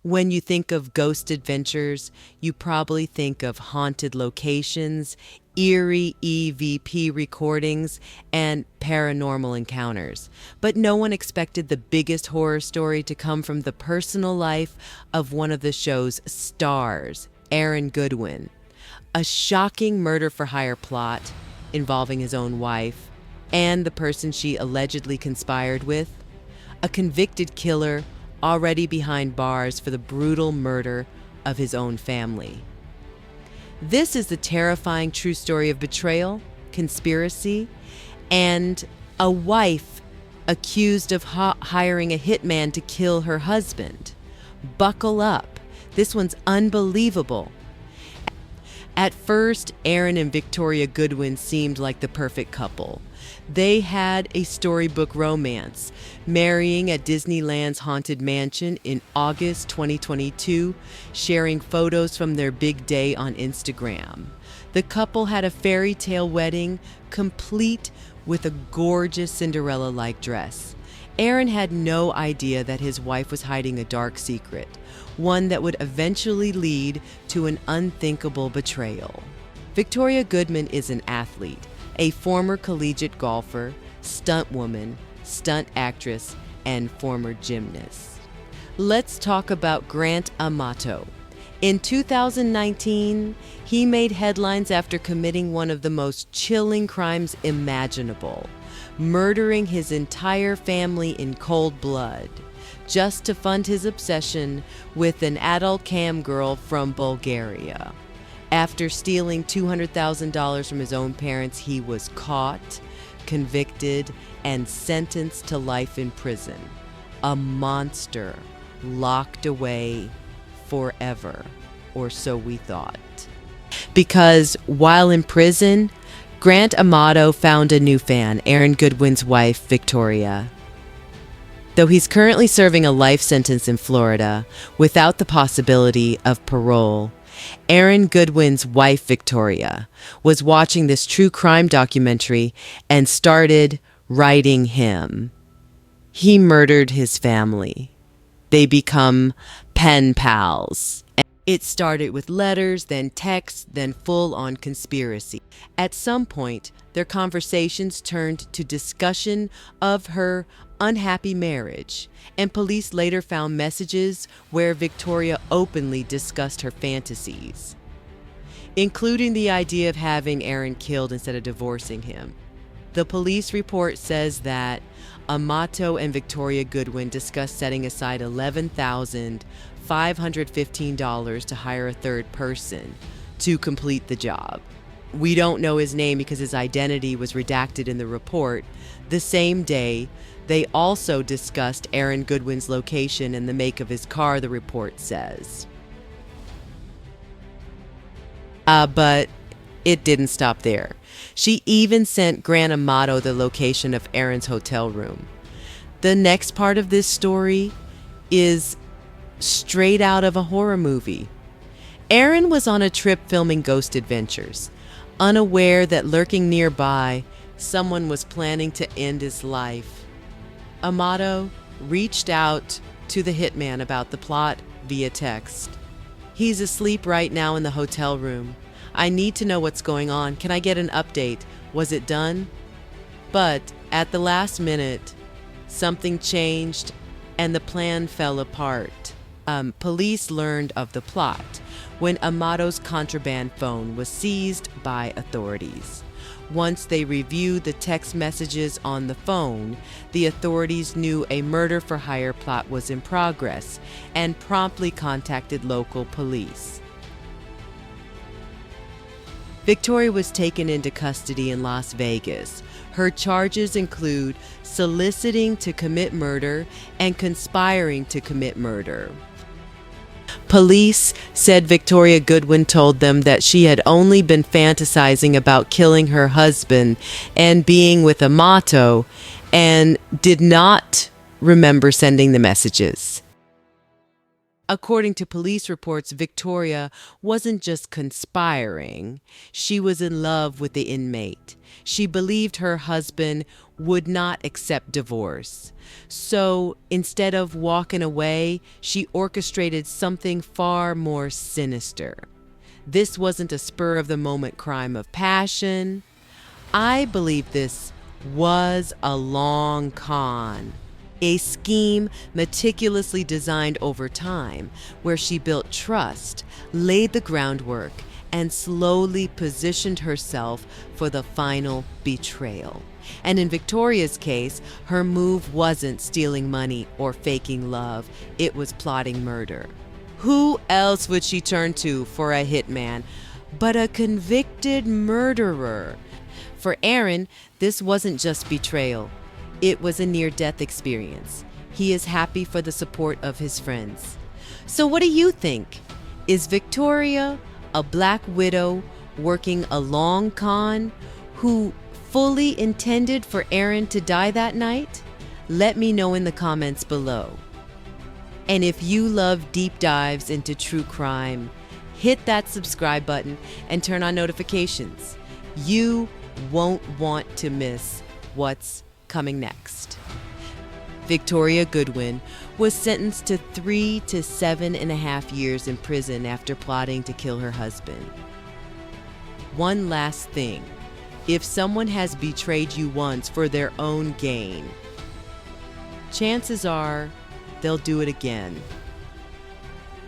When you think of ghost adventures, you probably think of haunted locations, eerie EVP recordings, and paranormal encounters. But no one expected the biggest horror story to come from the personal life of one of the show's stars, Aaron Goodwin. A shocking murder for hire plot involving his own wife and the person she allegedly conspired with. A convicted killer already behind bars for the brutal murder of his own family. This is the terrifying true story of betrayal, conspiracy, and a wife accused of hiring a hitman to kill her husband. Buckle up. This one's unbelievable. At first, Aaron and Victoria Goodwin seemed like the perfect couple. They had a storybook romance, marrying at Disneyland's Haunted Mansion in August 2022, sharing photos from their big day on Instagram. The couple had a fairy tale wedding, complete with a gorgeous Cinderella-like dress. Aaron had no idea that his wife was hiding a dark secret, one that would eventually lead to an unthinkable betrayal. Victoria Goodwin is an athlete, a former collegiate golfer, stunt woman, stunt actress, and former gymnast. Let's talk about Grant Amato. In 2019, he made headlines after committing one of the most chilling crimes imaginable, murdering his entire family in cold blood, just to fund his obsession with an adult cam girl from Bulgaria. After stealing $200,000 from his own parents, he was caught, convicted, and sentenced to life in prison. A monster locked away forever, or so we thought. Because while in prison, Grant Amato found a new fan, Aaron Goodwin's wife, Victoria. Though he's currently serving a life sentence in Florida without the possibility of parole, Aaron Goodwin's wife, Victoria, was watching this true crime documentary and started writing him. He murdered his family. They become pen pals. It started with letters, then texts, then full-on conspiracy. At some point, their conversations turned to discussion of her unhappy marriage, and police later found messages where Victoria openly discussed her fantasies, including the idea of having Aaron killed instead of divorcing him. The police report says that Amato and Victoria Goodwin discussed setting aside $11,515 to hire a third person to complete the job. We don't know his name because his identity was redacted in the report. The same day, they also discussed Aaron Goodwin's location and the make of his car, the report says. But it didn't stop there. She even sent Grant Amato the location of Aaron's hotel room. The next part of this story is straight out of a horror movie. Aaron was on a trip filming ghost adventures, unaware that lurking nearby, someone was planning to end his life. Amato reached out to the hitman about the plot via text. "He's asleep right now in the hotel room. I need to know what's going on. Can I get an update? Was it done?" But at the last minute, something changed and the plan fell apart. Police learned of the plot when Amato's contraband phone was seized by authorities. Once they reviewed the text messages on the phone, the authorities knew a murder for hire plot was in progress and promptly contacted local police. Victoria was taken into custody in Las Vegas. Her charges include soliciting to commit murder and conspiring to commit murder. Police said Victoria Goodwin told them that she had only been fantasizing about killing her husband and being with Amato and did not remember sending the messages. According to police reports, Victoria wasn't just conspiring, she was in love with the inmate. She believed her husband would not accept divorce. So instead of walking away, she orchestrated something far more sinister. This wasn't a spur of the moment crime of passion. I believe this was a long con. A scheme meticulously designed over time, where she built trust, laid the groundwork, and slowly positioned herself for the final betrayal. And in Victoria's case, her move wasn't stealing money or faking love, it was plotting murder. Who else would she turn to for a hitman but a convicted murderer? For Aaron, this wasn't just betrayal. It was a near-death experience. He is happy for the support of his friends. So what do you think? Is Victoria a black widow working a long con who fully intended for Aaron to die that night? Let me know in the comments below. And if you love deep dives into true crime, hit that subscribe button and turn on notifications. You won't want to miss what's coming next. Victoria Goodwin was sentenced to 3 to 7.5 years in prison after plotting to kill her husband. One last thing. If someone has betrayed you once for their own gain, chances are they'll do it again.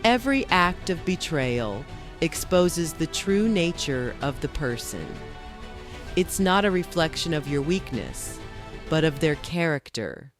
Every act of betrayal exposes the true nature of the person. It's not a reflection of your weakness, but of their character.